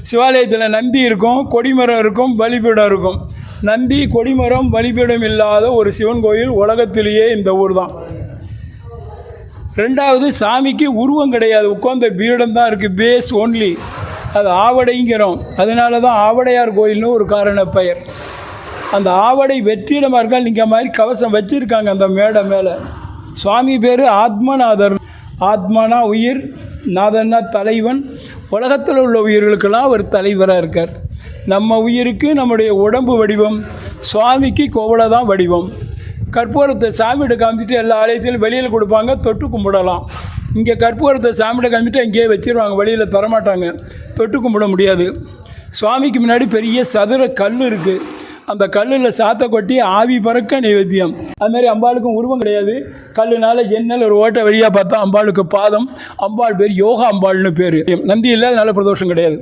சிவாலயத்தில் நந்தி இருக்கும், கொடிமரம் இருக்கும், பலிபீடம் இருக்கும். நந்தி கொடிமரம் பலிபீடம் இல்லாத ஒரு சிவன் கோயில் உலகத்திலேயே இந்த ஊர் தான். ரெண்டாவது, சாமிக்கு உருவம் கிடையாது, உட்கார்ந்த பீடம் தான் இருக்குது, பேஸ் ஓன்லி. அது ஆவடைங்கிறோம். அதனால தான் ஆவடையார் கோயில்னு ஒரு காரண பெயர். அந்த ஆவடை வெற்றிடமாக இருக்கால் நீங்கள் மாதிரி கவசம் வச்சுருக்காங்க அந்த மேடை மேலே. சுவாமி பேர் ஆத்மநாதர். ஆத்மனா உயிர், நாதன்னா தலைவன். உலகத்தில் உள்ள உயிர்களுக்கெல்லாம் அவர் தலைவராக இருக்கார். நம்ம உயிருக்கு நம்முடைய உடம்பு வடிவம், சுவாமிக்கு கோவலை தான் வடிவம். கற்பூரத்தை சாமிகிட்ட காமிச்சிட்டு எல்லா ஆலயத்திலும் வெளியில் கொடுப்பாங்க, தொட்டு கும்பிடலாம். இங்கே கற்பூரத்தை சாமிகிட்ட காமிச்சிட்டு அங்கேயே வச்சிருவாங்க, வெளியில் தரமாட்டாங்க, தொட்டு கும்பிட முடியாது. சுவாமிக்கு முன்னாடி பெரிய சதுர கல் இருக்குது. அந்த கல்லில் சாத்த கொட்டி ஆவி பறக்க நைவேத்தியம். அதுமாதிரி அம்பாளுக்கும் உருவம் கிடையாது. கல்லுனால எண்ணல் ஒரு ஓட்டை வழியாக பார்த்தா அம்பாளுக்கு பாதம். அம்பாள் பேர் யோகா அம்பாள்னு பேர். நந்தி இல்லாத நல்ல பிரதோஷம் கிடையாது.